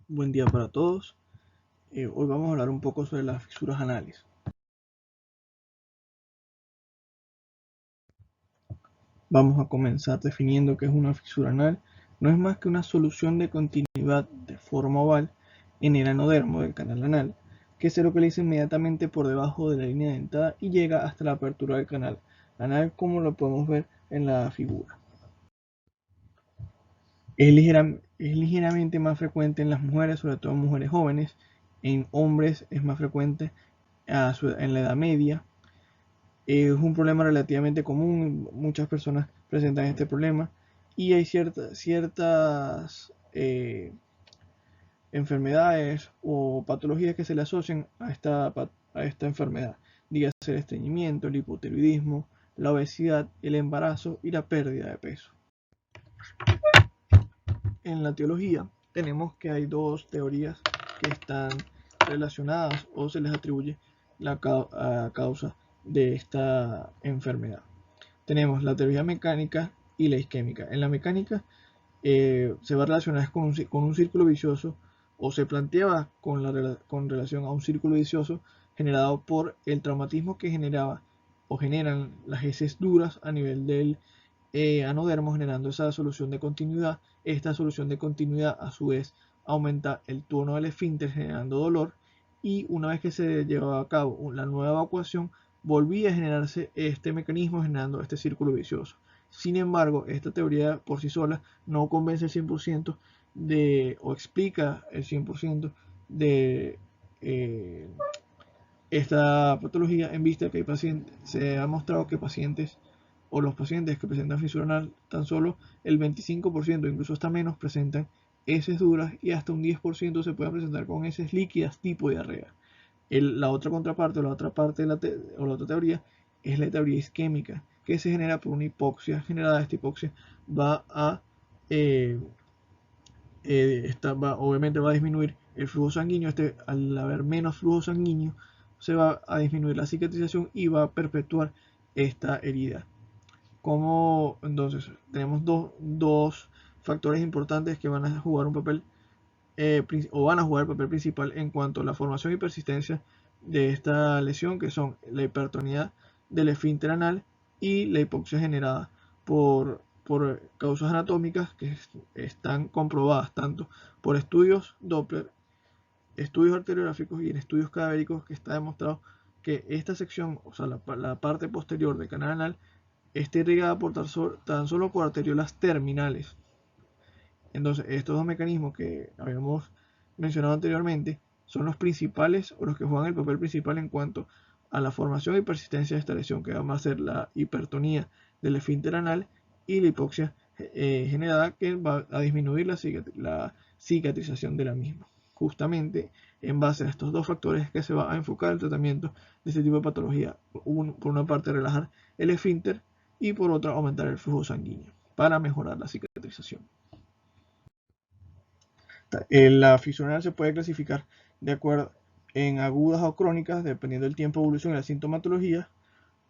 Buen día para todos. Hoy vamos a hablar un poco sobre las fisuras anales. Vamos a comenzar definiendo qué es una fisura anal. No es más que una solución de continuidad de forma oval en el anodermo del canal anal, que se localiza inmediatamente por debajo de la línea dentada y llega hasta la apertura del canal anal, como lo podemos ver en la figura. Es ligeramente más frecuente en las mujeres, sobre todo en mujeres jóvenes. En hombres es más frecuente en la edad media. Es un problema relativamente común, muchas personas presentan este problema y hay ciertas enfermedades o patologías que se le asocian a esta enfermedad, dígase el estreñimiento, el hipotiroidismo, la obesidad, el embarazo y la pérdida de peso. En la teología tenemos que hay dos teorías que están relacionadas o se les atribuye la causa de esta enfermedad. Tenemos la teoría mecánica y la isquémica. En la mecánica se va a relacionar con un círculo vicioso, o se planteaba con relación a un círculo vicioso generado por el traumatismo que generaba o generan las heces duras a nivel del anodermo, generando esa solución de continuidad. Esta solución de continuidad a su vez aumenta el tono del esfínter generando dolor, y una vez que se llevaba a cabo la nueva evacuación volvía a generarse este mecanismo generando este círculo vicioso. Sin embargo, esta teoría por sí sola no convence el 100% o explica el 100% de esta patología, en vista que hay pacientes, se ha mostrado que pacientes o los pacientes que presentan fisura anal, tan solo el 25%, incluso hasta menos, presentan heces duras, y hasta un 10% se puede presentar con heces líquidas tipo diarrea. La otra contraparte o la otra parte de la otra teoría es la teoría isquémica, que se genera por una hipoxia generada. Esta hipoxia va a eh, obviamente va a disminuir el flujo sanguíneo. Al haber menos flujo sanguíneo se va a disminuir la cicatrización y va a perpetuar esta herida. Como entonces tenemos dos factores importantes que van a jugar un papel van a jugar el papel principal en cuanto a la formación y persistencia de esta lesión, que son la hipertonía del esfínter anal y la hipoxia generada por causas anatómicas que están comprobadas tanto por estudios Doppler, estudios arteriográficos y en estudios cadavéricos, que está demostrado que esta sección, o sea, la parte posterior del canal anal, está irrigada tan solo por arteriolas terminales. Entonces, estos dos mecanismos que habíamos mencionado anteriormente son los principales, o los que juegan el papel principal en cuanto a la formación y persistencia de esta lesión, que va a ser la hipertonía del esfínter anal y la hipoxia generada, que va a disminuir la cicatrización de la misma. Justamente en base a estos dos factores es que se va a enfocar el tratamiento de este tipo de patología. Por una parte, relajar el esfínter, y por otra, aumentar el flujo sanguíneo para mejorar la cicatrización. La fisura anal se puede clasificar de acuerdo en agudas o crónicas, dependiendo del tiempo de evolución y la sintomatología,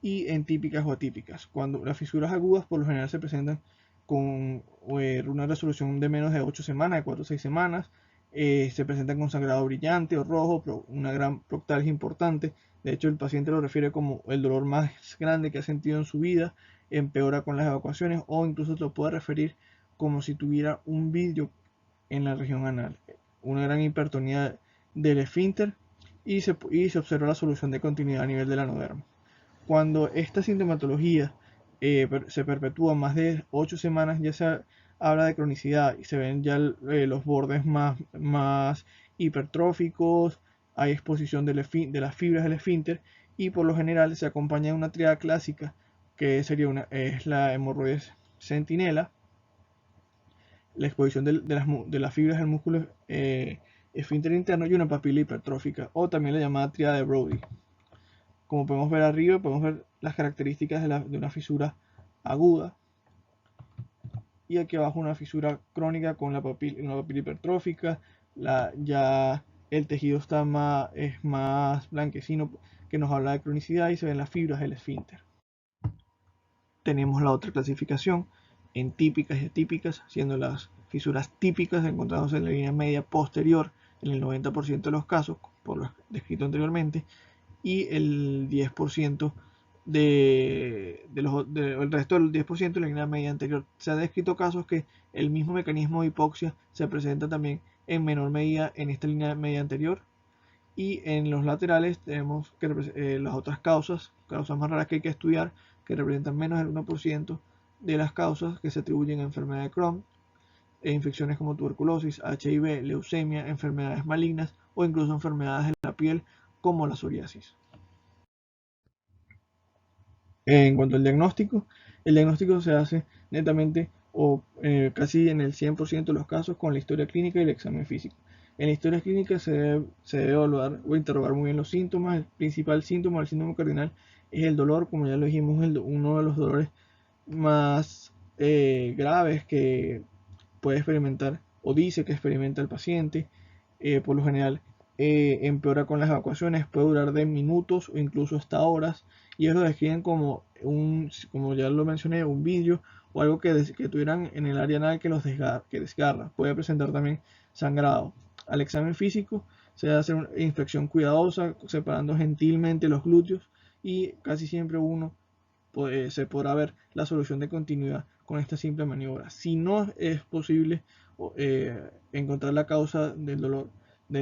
y en típicas o atípicas. Cuando las fisuras agudas por lo general se presentan con una resolución de menos de 8 semanas, de 4 a 6 semanas, se presentan con sangrado brillante o rojo, una gran proctalgia importante. De hecho, el paciente lo refiere como el dolor más grande que ha sentido en su vida, empeora con las evacuaciones, o incluso lo puede referir como si tuviera un vidrio en la región anal, una gran hipertonía del esfínter, y se observa la solución de continuidad a nivel del anodermo. Cuando esta sintomatología se perpetúa más de 8 semanas, ya se habla de cronicidad y se ven ya los bordes más hipertróficos, hay exposición de las fibras del esfínter, y por lo general se acompaña de una triada clásica, que es la hemorroides centinela, la exposición de las fibras del músculo esfínter interno, y una papila hipertrófica, o también la llamada triada de Brody. Como podemos ver arriba, podemos ver las características de una fisura aguda, y aquí abajo una fisura crónica con una papila hipertrófica. Ya el tejido es más blanquecino, que nos habla de cronicidad, y se ven las fibras del esfínter. Tenemos la otra clasificación en típicas y atípicas, siendo las fisuras típicas encontradas en la línea media posterior en el 90% de los casos, por lo descrito anteriormente, y el 10% el resto del 10% en la línea media anterior. Se han descrito casos que el mismo mecanismo de hipoxia se presenta también en menor medida en esta línea media anterior, y en los laterales tenemos que las otras causas más raras que hay que estudiar, que representan menos del 1% de las causas, que se atribuyen a enfermedad de Crohn, e infecciones como tuberculosis, HIV, leucemia, enfermedades malignas o incluso enfermedades de la piel como la psoriasis. En cuanto al diagnóstico, el diagnóstico se hace netamente o casi en el 100% de los casos con la historia clínica y el examen físico. En la historia clínica se debe evaluar o interrogar muy bien los síntomas. El principal síntoma del síndrome cardinal es el dolor, como ya lo dijimos, uno de los dolores más graves que puede experimentar o dice que experimenta el paciente. Por lo general empeora con las evacuaciones, puede durar de minutos o incluso hasta horas, y ellos lo describen como como ya lo mencioné, un vidrio o algo que tuvieran en el área anal que desgarra. Puede presentar también sangrado. Al examen físico se debe hacer una inspección cuidadosa, separando gentilmente los glúteos, y casi siempre se podrá ver la solución de continuidad con esta simple maniobra. Si no es posible encontrar la causa del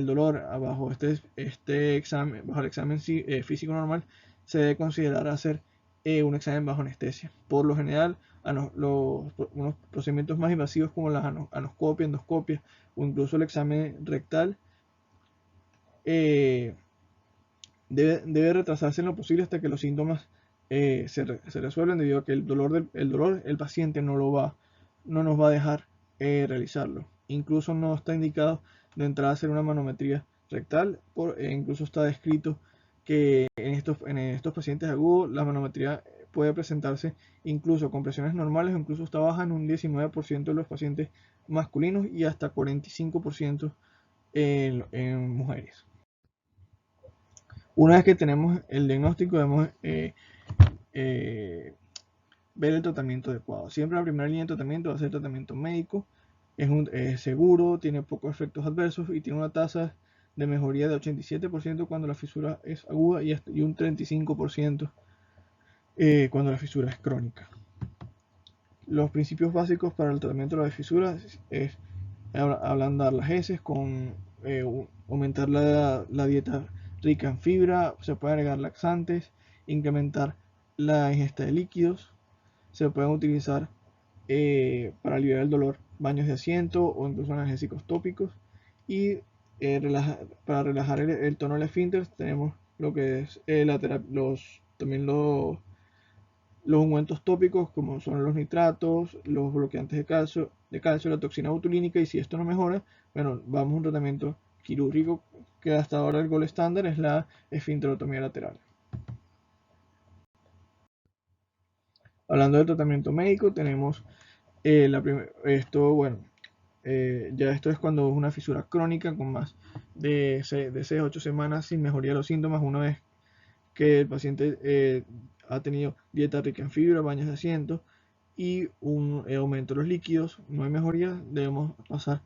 dolor bajo este examen, bajo el examen físico normal, se debe considerar hacer un examen bajo anestesia. Por lo general, unos procedimientos más invasivos como la anoscopia, endoscopia o incluso el examen rectal debe retrasarse en lo posible hasta que los síntomas se resuelven, debido a que el dolor el paciente no nos va a dejar realizarlo. Incluso no está indicado de entrada hacer una manometría rectal, incluso está descrito que en estos pacientes agudos la manometría puede presentarse incluso con presiones normales, o incluso está baja en un 19% de los pacientes masculinos y hasta 45% en mujeres. Una vez que tenemos el diagnóstico, debemos ver el tratamiento adecuado. Siempre la primera línea de tratamiento va a ser tratamiento médico. Es seguro, tiene pocos efectos adversos y tiene una tasa de mejoría de 87% cuando la fisura es aguda y un 35% cuando la fisura es crónica. Los principios básicos para el tratamiento de las fisuras es ablandar las heces con aumentar la dieta rica en fibra, se puede agregar laxantes, incrementar la ingesta de líquidos, se pueden utilizar para aliviar el dolor baños de asiento o incluso analgésicos tópicos, y para relajar el tono del esfínter tenemos lo que es también los ungüentos tópicos, como son los nitratos, los bloqueantes de calcio, la toxina botulínica, y si esto no mejora, bueno, vamos a un tratamiento quirúrgico, que hasta ahora el gold estándar es la esfinterotomía lateral. Hablando del tratamiento médico, tenemos esto es cuando es una fisura crónica con más de 6 a 8 semanas sin mejoría de los síntomas. Una vez que el paciente ha tenido dieta rica en fibra, baños de asiento y un aumento de los líquidos, no hay mejoría, debemos pasar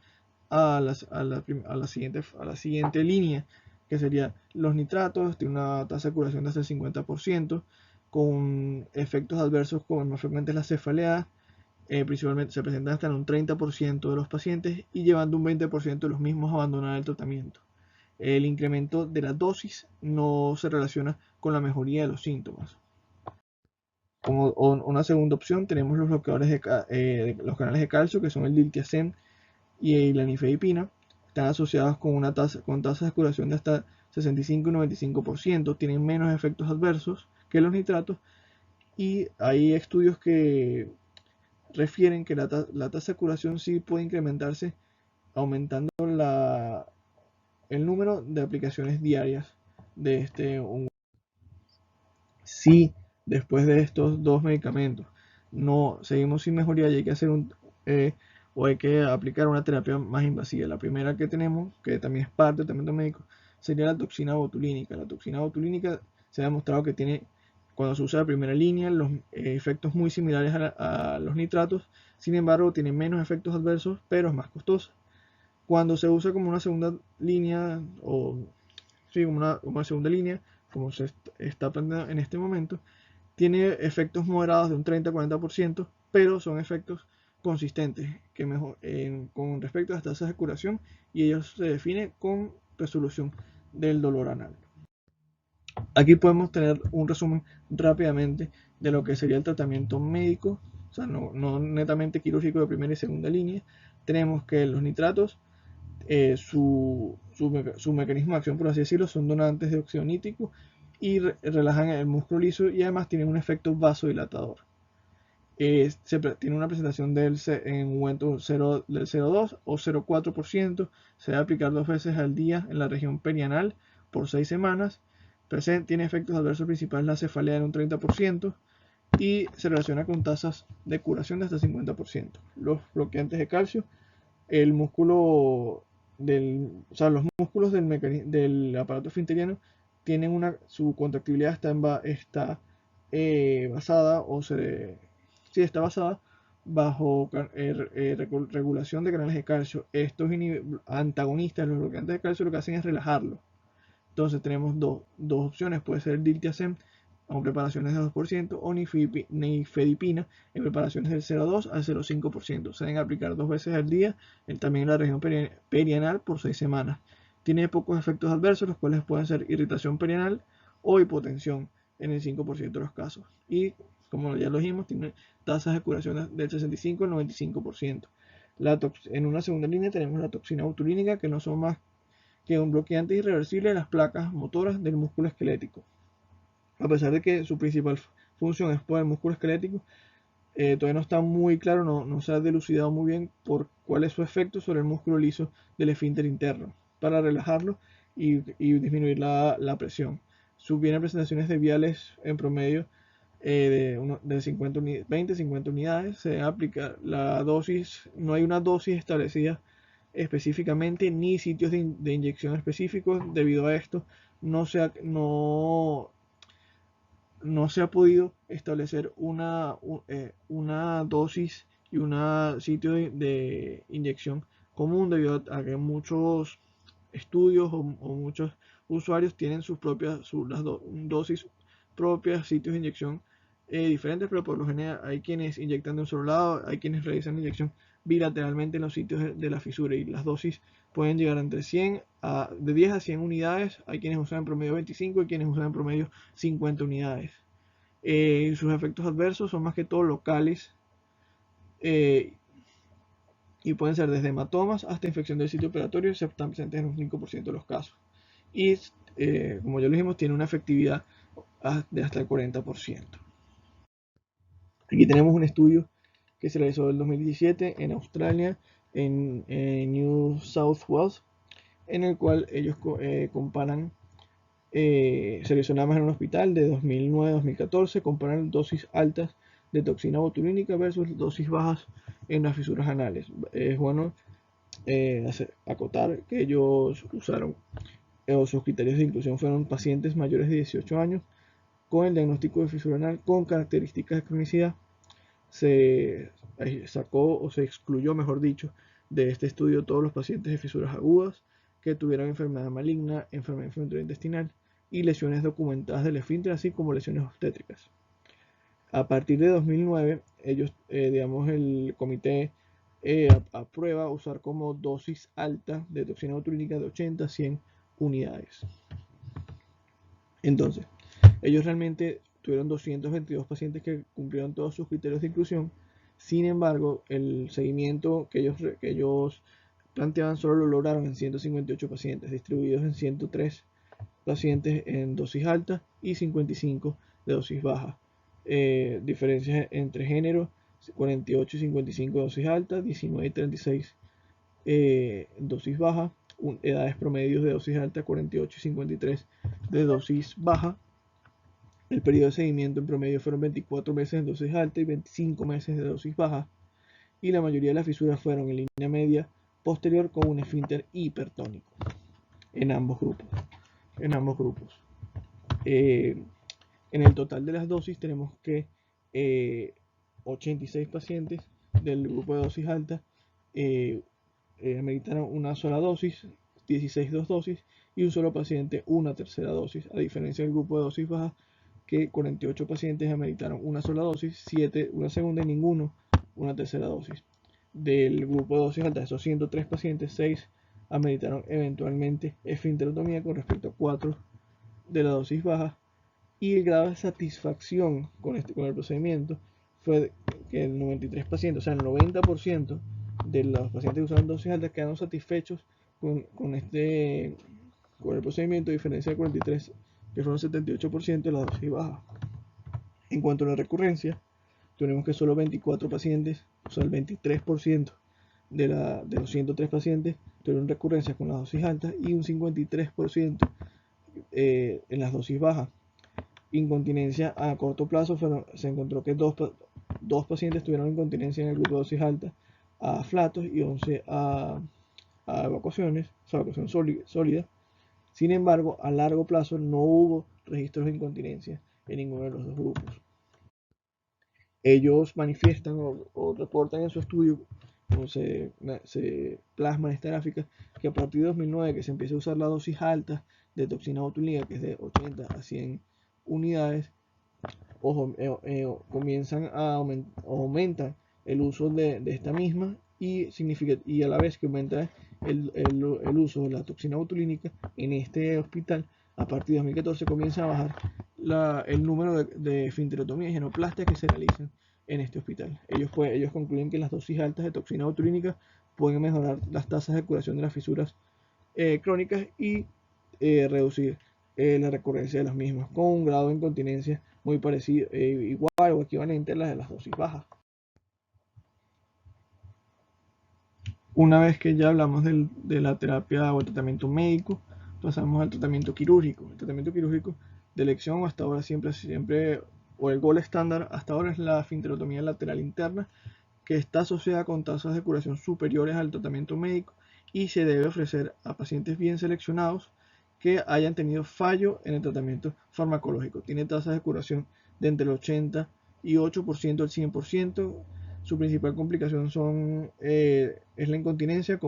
a la siguiente línea, que sería los nitratos. Tiene una tasa de curación de hasta el 50%, con efectos adversos como más frecuentes la cefalea. Principalmente se presentan hasta en un 30% de los pacientes, y llevando un 20% de los mismos a abandonar el tratamiento. El incremento de la dosis no se relaciona con la mejoría de los síntomas. Como una segunda opción tenemos los bloqueadores de los canales de calcio, que son el diltiazem y la nifedipina. Están asociados con tasas de curación de hasta 65 y 95%, tienen menos efectos adversos que los nitratos, y hay estudios que refieren que la tasa de curación sí puede incrementarse aumentando el número de aplicaciones diarias de este hongo. Si después de estos dos medicamentos no seguimos sin mejoría y hay que hacer o hay que aplicar una terapia más invasiva, la primera que tenemos, que también es parte del tratamiento médico, sería la toxina botulínica. La toxina botulínica se ha demostrado que tiene, cuando se usa la primera línea, los efectos muy similares a los nitratos, Sin embargo, tiene menos efectos adversos, pero es más costosa. Cuando se usa como una segunda línea, como una segunda línea, como se está aprendiendo en este momento, tiene efectos moderados de un 30-40%, pero son efectos consistentes con respecto a las tasas de curación, y ellos se definen con resolución del dolor anal. Aquí podemos tener un resumen rápidamente de lo que sería el tratamiento médico, o sea, no netamente quirúrgico de primera y segunda línea. Tenemos que los nitratos, su mecanismo de acción, por así decirlo, son donantes de óxido nítrico y relajan el músculo liso, y además tienen un efecto vasodilatador. Tiene una presentación en un momento del 0,2 o 0,4%. Se debe aplicar 2 veces al día en la región perianal por 6 semanas. Tiene efectos adversos principales la cefalea en un 30% y se relaciona con tasas de curación de hasta 50%. Los bloqueantes de calcio, los músculos del aparato esfinteriano tienen su contractibilidad está basada está basada bajo regulación de canales de calcio. Estos antagonistas, los bloqueantes de calcio, lo que hacen es relajarlo. Entonces tenemos dos opciones: puede ser el diltiazem con preparaciones de 2% o nifedipina en preparaciones del 0,2 al 0,5%. Se deben aplicar 2 veces al día, también en la región perianal por 6 semanas. Tiene pocos efectos adversos, los cuales pueden ser irritación perianal o hipotensión en el 5% de los casos. Y como ya lo dijimos, tiene tasas de curación del 65 al 95%. En una segunda línea tenemos la toxina botulínica, que no son más que un bloqueante irreversible de las placas motoras del músculo esquelético. A pesar de que su principal función es por el músculo esquelético, todavía no está muy claro, no se ha dilucidado muy bien por cuál es su efecto sobre el músculo liso del esfínter interno, para relajarlo y disminuir la presión. Vienen presentaciones de viales en promedio de 20-50 unidades. Se aplica la dosis, no hay una dosis establecida específicamente ni sitios de inyección específicos. Debido a esto, no se ha podido establecer una dosis y un sitio de inyección común, debido a que muchos estudios o muchos usuarios tienen sus propias dosis propias, sitios de inyección diferentes, pero por lo general hay quienes inyectan de un solo lado, hay quienes realizan la inyección bilateralmente en los sitios de la fisura, y las dosis pueden llegar entre de 10 a 100 unidades. Hay quienes usan en promedio 25 y quienes usan en promedio 50 unidades. Sus efectos adversos son más que todo locales, y pueden ser desde hematomas hasta infección del sitio operatorio, y se están presentes en un 5% de los casos. Y como ya lo dijimos, tiene una efectividad de hasta el 40%. Aquí tenemos un estudio que se realizó en el 2017 en Australia, en New South Wales, en el cual ellos comparan, se realizó nada más en un hospital de 2009 a 2014, comparan dosis altas de toxina botulínica versus dosis bajas en las fisuras anales. Es bueno acotar que ellos usaron, sus criterios de inclusión fueron pacientes mayores de 18 años con el diagnóstico de fisura anal con características de cronicidad. Se sacó, o se excluyó, mejor dicho, de este estudio todos los pacientes de fisuras agudas que tuvieran enfermedad maligna, enfermedad inflamatoria intestinal y lesiones documentadas del esfínter, así como lesiones obstétricas. A partir de 2009, ellos, el comité aprueba usar como dosis alta de toxina botulínica de 80 a 100 unidades. Entonces, ellos realmente tuvieron 222 pacientes que cumplieron todos sus criterios de inclusión. Sin embargo, el seguimiento que ellos planteaban solo lo lograron en 158 pacientes, distribuidos en 103 pacientes en dosis alta y 55 de dosis baja. Diferencias entre género: 48 y 55 dosis alta, 19 y 36 dosis baja. Edades promedios de dosis alta: 48 y 53 de dosis baja. El periodo de seguimiento en promedio fueron 24 meses en dosis alta y 25 meses de dosis baja, y la mayoría de las fisuras fueron en línea media posterior con un esfínter hipertónico en ambos grupos. En el total de las dosis tenemos que 86 pacientes del grupo de dosis alta ameritaron una sola dosis, 16 dos dosis, y un solo paciente una tercera dosis, a diferencia del grupo de dosis baja, que 48 pacientes ameritaron una sola dosis, 7 una segunda y ninguno una tercera dosis. Del grupo de dosis alta, de esos 103 pacientes, 6 ameritaron eventualmente esfinterotomía con respecto a 4 de la dosis baja, y el grado de satisfacción con el procedimiento fue que el 93 pacientes, o sea, el 90% de los pacientes que usaron dosis altas quedaron satisfechos con el procedimiento, a diferencia del 43, que fueron 78% de la dosis baja. En cuanto a la recurrencia, tenemos que solo 24 pacientes, o sea, el 23% de los 103 pacientes tuvieron recurrencias con las dosis altas y un 53% en las dosis bajas. Incontinencia a corto plazo, se encontró que dos pacientes tuvieron incontinencia en el grupo de dosis alta a flatos y 11 a evacuaciones, o sea, evacuación sólida. Sin embargo, a largo plazo no hubo registros de incontinencia en ninguno de los dos grupos. Ellos manifiestan o reportan en su estudio, o se plasma en esta gráfica, que a partir de 2009, que se empieza a usar la dosis alta de toxina botulínica, que es de 80 a 100 unidades, comienzan a aumentar el uso de esta misma, y a la vez que aumenta el uso de la toxina botulínica en este hospital, a partir de 2014 comienza a bajar el número de esfinterotomías y genoplastias que se realizan en este hospital. Ellos concluyen que las dosis altas de toxina botulínica pueden mejorar las tasas de curación de las fisuras crónicas y reducir la recurrencia de las mismas, con un grado de incontinencia muy parecido, igual o equivalente a las de las dosis bajas. Una vez que ya hablamos de la terapia o el tratamiento médico, pasamos al tratamiento quirúrgico. El tratamiento quirúrgico de elección hasta ahora siempre, o el gol estándar hasta ahora es la esfinterotomía lateral interna, que está asociada con tasas de curación superiores al tratamiento médico y se debe ofrecer a pacientes bien seleccionados que hayan tenido fallo en el tratamiento farmacológico. Tiene tasas de curación de entre el 88% al 100%. Su principal complicación es la incontinencia,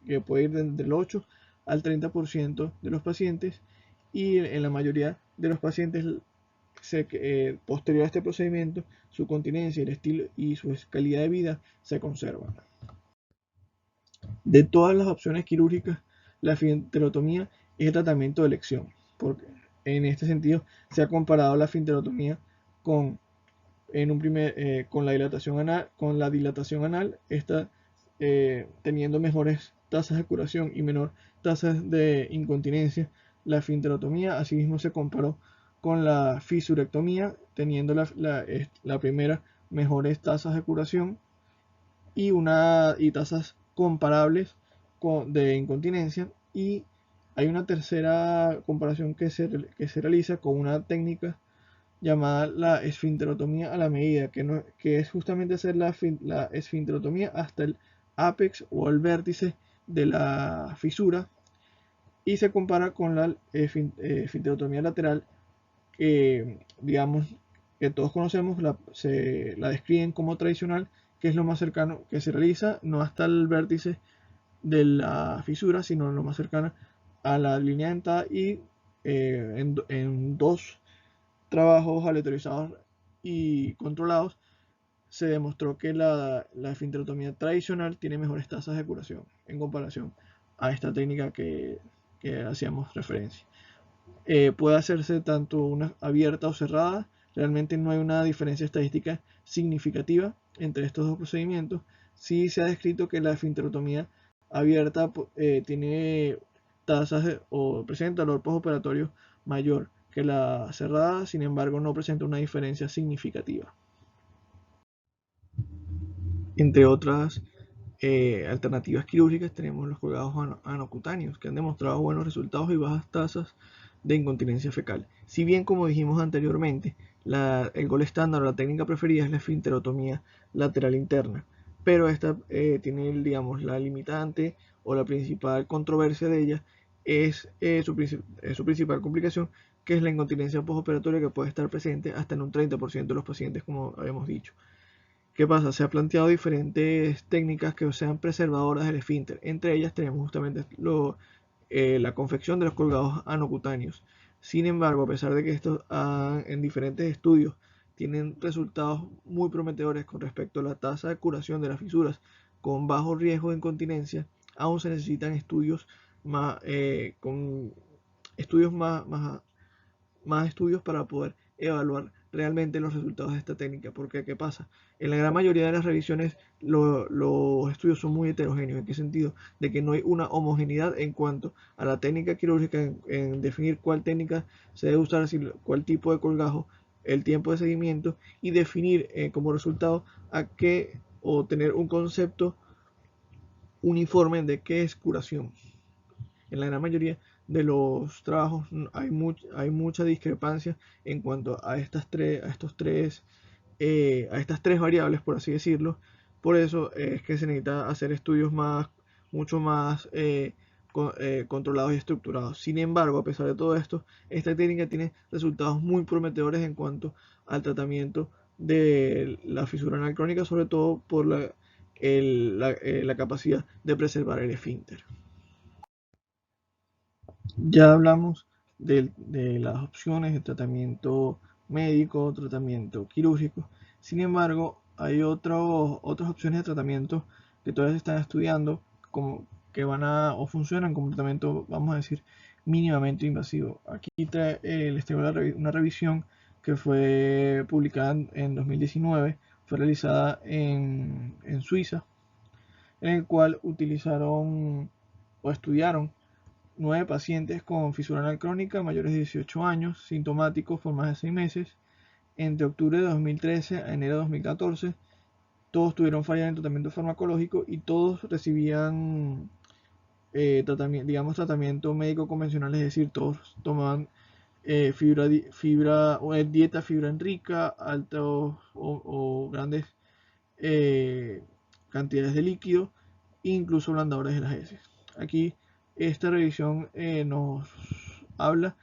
que puede ir del 8 al 30% de los pacientes, y en la mayoría de los pacientes posterior a este procedimiento, su continencia, el estilo y su calidad de vida se conservan. De todas las opciones quirúrgicas, la esfinterotomía es el tratamiento de elección, porque en este sentido se ha comparado la esfinterotomía con la dilatación anal, esta teniendo mejores tasas de curación y menor tasas de incontinencia. La esfinterotomía asimismo se comparó con la fisurectomía, teniendo la primera mejores tasas de curación y tasas comparables de incontinencia, y hay una tercera comparación que se realiza con una técnica llamada la esfinterotomía a la medida, que es justamente hacer la esfinterotomía hasta el ápex o el vértice de la fisura, y se compara con la esfinterotomía lateral, que digamos que todos conocemos, se la describen como tradicional, que es lo más cercano que se realiza, no hasta el vértice de la fisura, sino lo más cercano a la línea dentada, y en dos trabajos aleatorizados y controlados se demostró que la esfinterotomía tradicional tiene mejores tasas de curación en comparación a esta técnica que hacíamos referencia. Puede hacerse tanto una abierta o cerrada. Realmente no hay una diferencia estadística significativa entre estos dos procedimientos. Sí se ha descrito que la esfinterotomía abierta tiene tasas o presenta dolor postoperatorio mayor que la cerrada, sin embargo no presenta una diferencia significativa. Entre otras alternativas quirúrgicas tenemos los colgados anocutáneos, que han demostrado buenos resultados y bajas tasas de incontinencia fecal. Si bien, como dijimos anteriormente, el gol estándar o la técnica preferida es la esfinterotomía lateral interna, pero esta tiene, digamos, la limitante o la principal controversia de ella es su principal complicación, que es la incontinencia postoperatoria, que puede estar presente hasta en un 30% de los pacientes, como habíamos dicho. ¿Qué pasa? Se han planteado diferentes técnicas que sean preservadoras del esfínter. Entre ellas tenemos justamente la confección de los colgados anocutáneos. Sin embargo, a pesar de que estos en diferentes estudios tienen resultados muy prometedores con respecto a la tasa de curación de las fisuras con bajo riesgo de incontinencia, aún se necesitan estudios más, más estudios para poder evaluar realmente los resultados de esta técnica. Porque, ¿qué pasa? En la gran mayoría de las revisiones los estudios son muy heterogéneos. ¿En qué sentido? De que no hay una homogeneidad en cuanto a la técnica quirúrgica, en definir cuál técnica se debe usar, cuál tipo de colgajo, el tiempo de seguimiento, y definir como resultado a qué, o tener un concepto uniforme de qué es curación. En la gran mayoría de los trabajos hay mucha discrepancia en cuanto a estas tres variables, por así decirlo. Por eso es que se necesita hacer estudios mucho más controlados y estructurados. Sin embargo, a pesar de todo esto, esta técnica tiene resultados muy prometedores en cuanto al tratamiento de la fisura anal crónica, sobre todo por la capacidad de preservar el esfínter. Ya hablamos de las opciones de tratamiento médico, tratamiento quirúrgico. Sin embargo, hay otras opciones de tratamiento que todavía se están estudiando, que o funcionan como tratamiento, vamos a decir, mínimamente invasivo. Aquí les traigo una revisión que fue publicada en 2019, fue realizada en Suiza, en el cual utilizaron o estudiaron 9 pacientes con fisura anal crónica mayores de 18 años, sintomáticos por más de 6 meses, entre octubre de 2013 a enero de 2014. Todos tuvieron falla en el tratamiento farmacológico y todos recibían tratamiento médico convencional, es decir, todos tomaban dieta fibra rica, altos o grandes cantidades de líquido, incluso ablandadores de las heces. Aquí esta revisión nos habla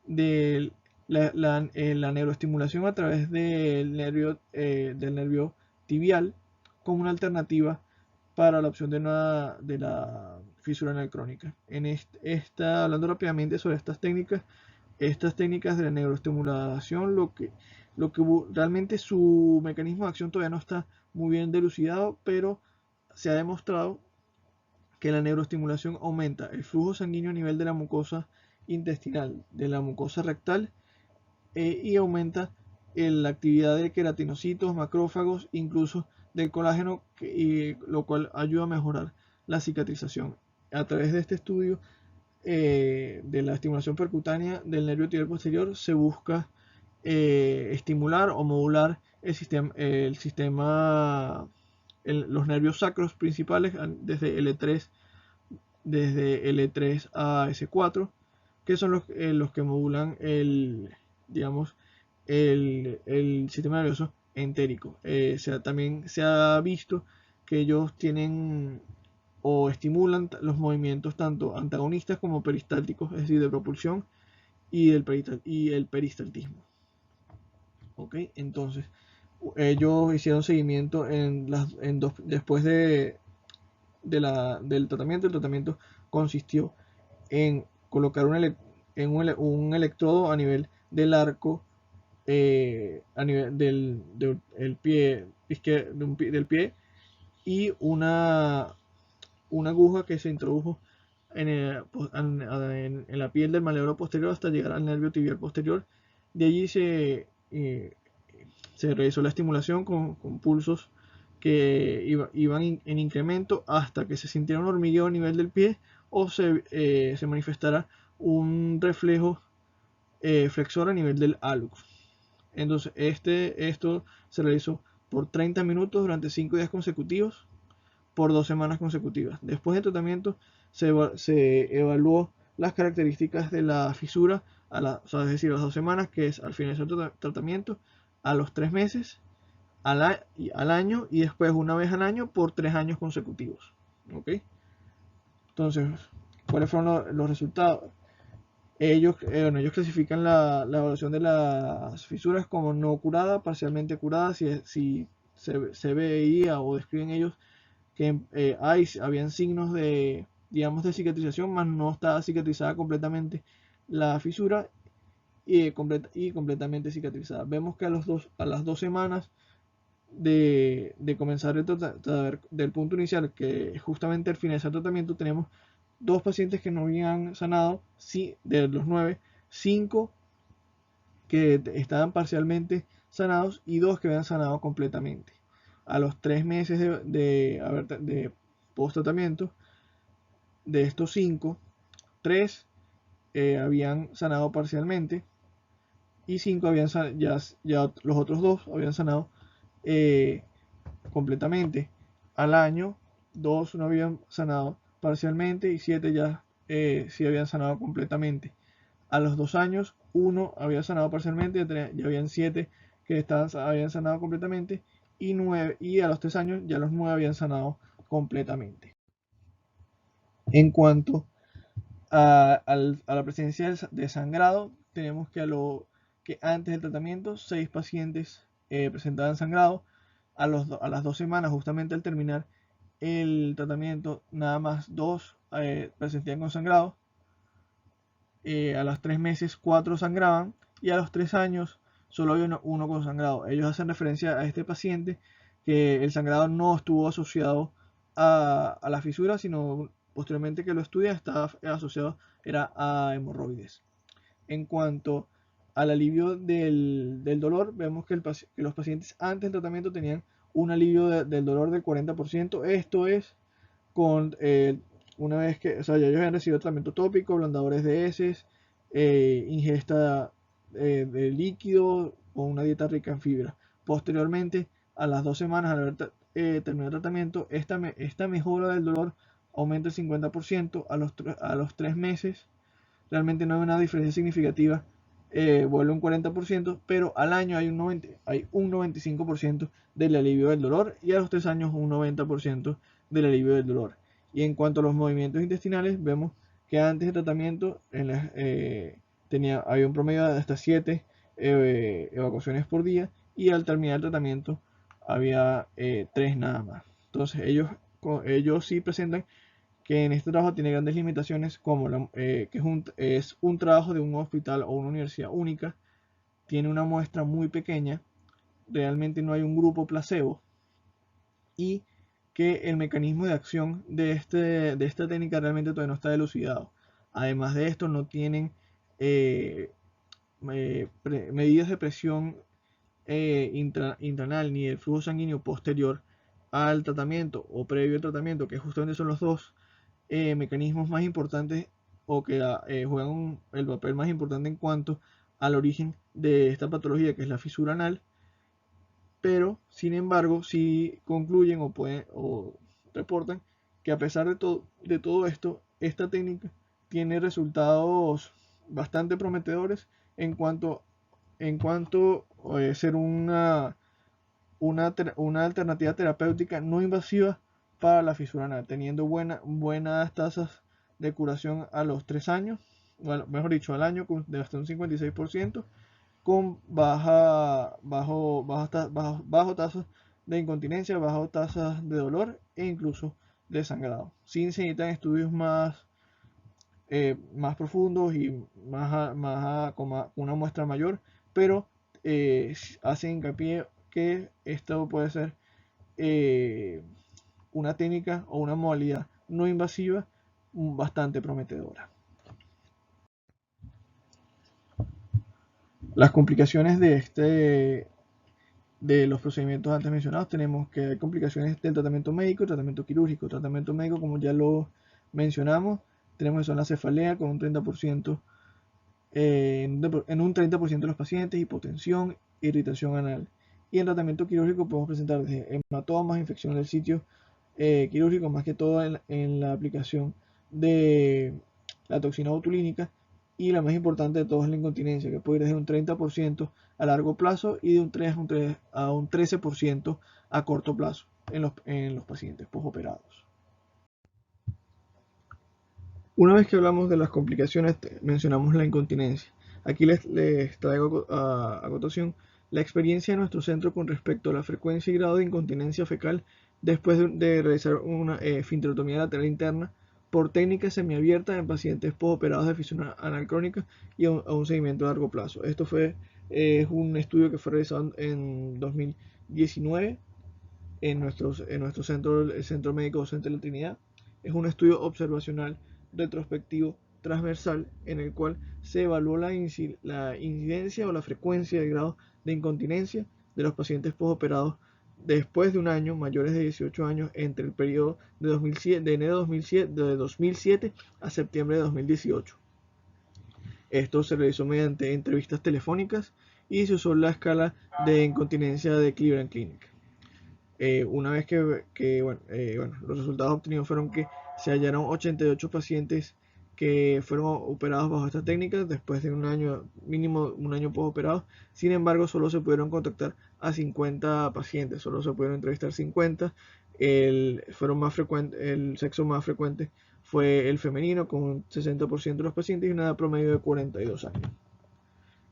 de la neuroestimulación a través del nervio tibial como una alternativa para la opción de la fisura anal crónica. Hablando rápidamente sobre estas técnicas de la neuroestimulación, lo que realmente su mecanismo de acción todavía no está muy bien dilucidado, pero se ha demostrado que la neuroestimulación aumenta el flujo sanguíneo a nivel de la mucosa intestinal, de la mucosa rectal, y aumenta la actividad de queratinocitos, macrófagos, incluso del colágeno, lo cual ayuda a mejorar la cicatrización. A través de este estudio de la estimulación percutánea del nervio tibial posterior se busca estimular o modular los nervios sacros principales desde L3 a S4, que son los que modulan digamos, el sistema nervioso entérico. También se ha visto que ellos tienen o estimulan los movimientos tanto antagonistas como peristálticos, es decir, de propulsión y el peristaltismo. ¿Ok? Entonces, ellos hicieron seguimiento después del tratamiento. El tratamiento consistió en colocar un electrodo a nivel del arco, a nivel del pie del pie, y una aguja que se introdujo en la piel del maleolo posterior hasta llegar al nervio tibial posterior. De allí se realizó la estimulación con pulsos que iban en incremento hasta que se sintiera un hormigueo a nivel del pie o se manifestara un reflejo flexor a nivel del hallux. Entonces esto se realizó por 30 minutos durante 5 días consecutivos por 2 semanas consecutivas. Después del tratamiento se evaluó las características de la fisura, es decir, a las 2 semanas, que es al finalizar el tratamiento, a los 3 meses, al año, y después una vez al año por 3 años consecutivos. ¿Ok? Entonces, ¿cuáles fueron los resultados? Ellos clasifican la evaluación de las fisuras como no curada, parcialmente curada, si se veía o describen ellos que habían signos de, digamos, de cicatrización, mas no estaba cicatrizada completamente la fisura y completamente cicatrizada. Vemos que a las 2 semanas de comenzar del punto inicial, que justamente al finalizar el tratamiento, tenemos 2 pacientes que no habían sanado, sí, de los 9, 5 que estaban parcialmente sanados y 2 que habían sanado completamente. A los 3 meses de post tratamiento, de estos 5, 3 habían sanado parcialmente y 5 habían ya los otros 2 habían sanado eh, completamente. Al año, 2 no habían sanado parcialmente y 7 ya sí habían sanado completamente. A los 2 años, 1 había sanado parcialmente, ya habían 7 que habían sanado completamente y a los 3 años ya los 9 habían sanado completamente. En cuanto a la presencia de sangrado, tenemos que antes del tratamiento 6 pacientes presentaban sangrado. A las 2 semanas, justamente al terminar el tratamiento, nada más 2 presentían con sangrado. A los 3 meses 4 sangraban y a los 3 años solo había uno con sangrado. Ellos hacen referencia a este paciente que el sangrado no estuvo asociado a la fisura, sino posteriormente que lo estudian estaba asociado era a hemorroides. En cuanto al alivio del dolor, vemos que los pacientes antes del tratamiento tenían un alivio del dolor del 40%. Esto es con una vez que, o sea, ya ellos habían recibido tratamiento tópico, ablandadores de heces, ingesta de líquido o una dieta rica en fibra. Posteriormente, a las 2 semanas al haber terminado el tratamiento, esta mejora del dolor aumenta el 50%. A los 3 meses realmente no hay una diferencia significativa, vuelve un 40%, pero al año hay un 95% del alivio del dolor y a los 3 años un 90% del alivio del dolor. Y en cuanto a los movimientos intestinales, vemos que antes del tratamiento había un promedio de hasta 7 evacuaciones por día y al terminar el tratamiento había 3 nada más. Entonces ellos sí presentan que en este trabajo tiene grandes limitaciones, como que es un trabajo de un hospital o una universidad única, tiene una muestra muy pequeña, realmente no hay un grupo placebo y que el mecanismo de acción de esta técnica realmente todavía no está elucidado. Además de esto, no tienen medidas de presión intranal ni el flujo sanguíneo posterior al tratamiento o previo al tratamiento, que justamente son los dos mecanismos más importantes o que juegan el papel más importante en cuanto al origen de esta patología, que es la fisura anal. Pero sin embargo sí concluyen o reportan que a pesar de todo esto, esta técnica tiene resultados bastante prometedores en cuanto a ser una alternativa terapéutica no invasiva para la fisura anal, teniendo buenas tasas de curación a los 3 años, bueno, mejor dicho, al año de hasta un 56%, con bajo tasas de incontinencia, bajo tasas de dolor e incluso de sangrado. Sin se necesitan estudios más profundos y con una muestra mayor, pero hace hincapié que esto puede ser una técnica o una modalidad no invasiva bastante prometedora. Las complicaciones de los procedimientos antes mencionados, tenemos que hay complicaciones del tratamiento médico, tratamiento quirúrgico. Tratamiento médico, como ya lo mencionamos, tenemos que son la cefalea con un 30%, en un 30% de los pacientes, hipotensión, irritación anal. Y en tratamiento quirúrgico podemos presentar desde hematomas, infección del sitio quirúrgico, más que todo en la aplicación de la toxina botulínica. Y la más importante de todo es la incontinencia, que puede ir desde un 30% a largo plazo y de un 3 a un 13% a corto plazo en los pacientes postoperados. Una vez que hablamos de las complicaciones, mencionamos la incontinencia. Aquí les traigo a cotación La experiencia de nuestro centro con respecto a la frecuencia y grado de incontinencia fecal después de realizar una esfincterotomía lateral interna por técnica semiabierta en pacientes postoperados de fisión anal crónica y a un seguimiento a largo plazo. Esto es un estudio que fue realizado en 2019 en nuestro centro, el Centro Médico Docente de la Trinidad. Es un estudio observacional retrospectivo transversal en el cual se evaluó la incidencia o la frecuencia de grado de incontinencia de los pacientes postoperados después de un año, mayores de 18 años, entre el periodo de enero de 2007 a septiembre de 2018. Esto se realizó mediante entrevistas telefónicas y se usó la escala de incontinencia de Cleveland Clinic. Una vez los resultados obtenidos fueron que se hallaron 88 pacientes que fueron operados bajo esta técnica después de un año, mínimo un año postoperados. Sin embargo, solo se pudieron contactar a 50 pacientes, solo se pudieron entrevistar 50. El sexo más frecuente fue el femenino, con un 60% de los pacientes y una edad promedio de 42 años.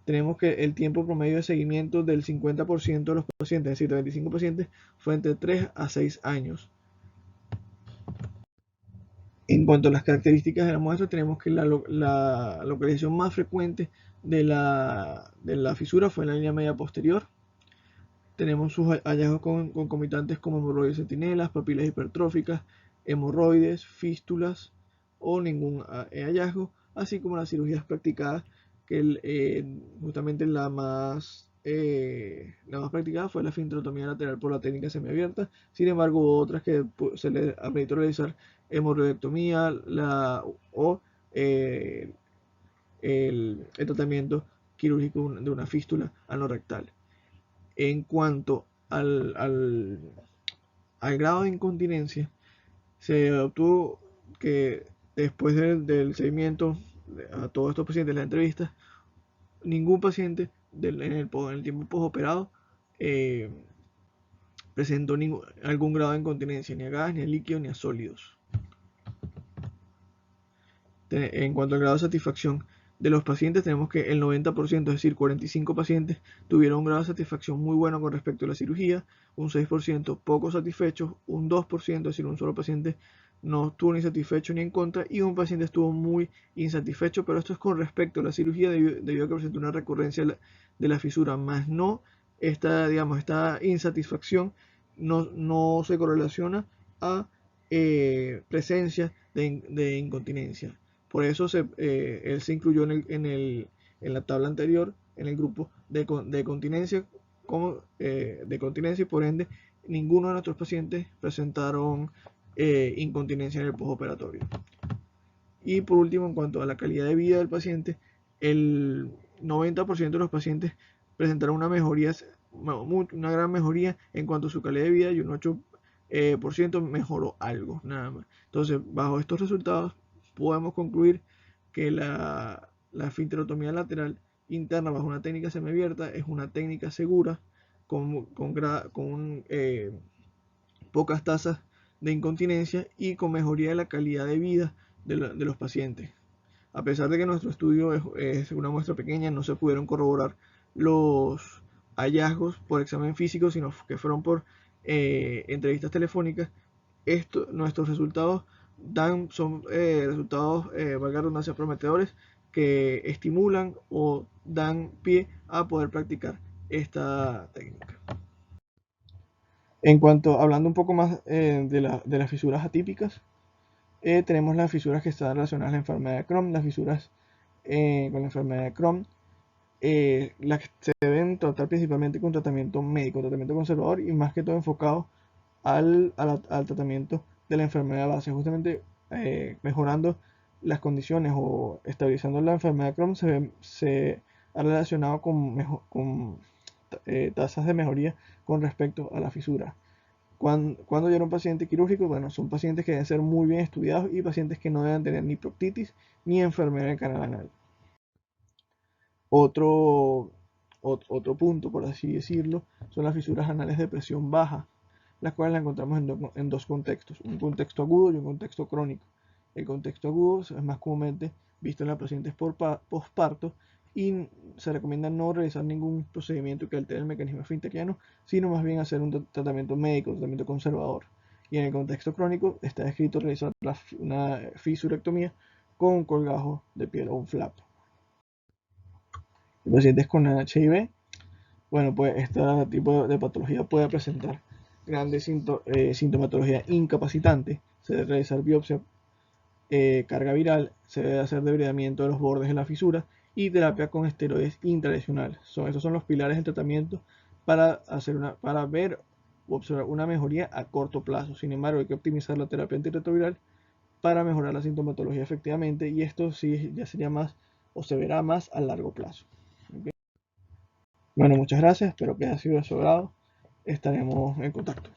Tenemos que el tiempo promedio de seguimiento del 50% de los pacientes, es decir, de 25 pacientes, fue entre 3 a 6 años. En cuanto a las características de la muestra, tenemos que la localización más frecuente de la fisura fue en la línea media posterior. Tenemos sus hallazgos concomitantes como hemorroides centinelas, papilas hipertróficas, hemorroides, fístulas o ningún hallazgo, así como las cirugías practicadas, que justamente la más practicada fue la esfincterotomía lateral por la técnica semiabierta. Sin embargo, hubo otras que se le ameritó realizar hemorroidectomía o el tratamiento quirúrgico de una fístula anorrectal. En cuanto al grado de incontinencia, se obtuvo que después del seguimiento a todos estos pacientes, la entrevista, ningún paciente en el tiempo postoperado presentó algún grado de incontinencia, ni a gas, ni a líquidos, ni a sólidos. En cuanto al grado de satisfacción de los pacientes, tenemos que el 90%, es decir, 45 pacientes, tuvieron un grado de satisfacción muy bueno con respecto a la cirugía, un 6% poco satisfechos, un 2%, es decir, un solo paciente no estuvo ni satisfecho ni en contra, y un paciente estuvo muy insatisfecho, pero esto es con respecto a la cirugía debido a que presentó una recurrencia de la fisura, más no esta insatisfacción no se correlaciona a presencia de incontinencia. Por eso él se incluyó en la tabla anterior, en el grupo de continencia, y por ende ninguno de nuestros pacientes presentaron incontinencia en el postoperatorio. Y por último, en cuanto a la calidad de vida del paciente, el 90% de los pacientes presentaron una gran mejoría en cuanto a su calidad de vida, y un 8% mejoró algo, nada más. Entonces, bajo estos resultados, podemos concluir que la esfincterotomía lateral interna bajo una técnica semiabierta es una técnica segura con pocas tasas de incontinencia y con mejoría de la calidad de vida de los pacientes. A pesar de que nuestro estudio es una muestra pequeña, no se pudieron corroborar los hallazgos por examen físico, sino que fueron por entrevistas telefónicas. Nuestros resultados son resultados, valga la redundancia, prometedores, que estimulan o dan pie a poder practicar esta técnica. Hablando un poco más de las fisuras atípicas, tenemos las fisuras que están relacionadas a la enfermedad de Crohn. Las fisuras con la enfermedad de Crohn, las que se deben tratar principalmente con tratamiento médico, tratamiento conservador, y más que todo enfocado al tratamiento de la enfermedad base, justamente mejorando las condiciones o estabilizando la enfermedad de Crohn. Se ha relacionado con tasas de mejoría con respecto a la fisura. Cuando llega un paciente quirúrgico, bueno, son pacientes que deben ser muy bien estudiados y pacientes que no deben tener ni proctitis ni enfermedad del canal anal. Otro punto, por así decirlo, son las fisuras anales de presión baja, las cuales las encontramos en dos contextos, un contexto agudo y un contexto crónico. El contexto agudo es más comúnmente visto en las pacientes posparto y se recomienda no realizar ningún procedimiento que altere el mecanismo esfinteriano, sino más bien hacer un tratamiento médico, un tratamiento conservador. Y en el contexto crónico está descrito realizar una fisurectomía con un colgajo de piel o un flap. Los pacientes con HIV, bueno, pues este tipo de patología puede presentar grandes sintomatología incapacitante. Se debe realizar biopsia, carga viral, se debe hacer debridamiento de los bordes de la fisura y terapia con esteroides intralesionales. Esos son los pilares del tratamiento para ver o observar una mejoría a corto plazo. Sin embargo, hay que optimizar la terapia antirretroviral para mejorar la sintomatología efectivamente, y esto sí ya sería más o se verá más a largo plazo. ¿Okay? Bueno, muchas gracias, espero que haya sido de su agrado. Estaremos en contacto.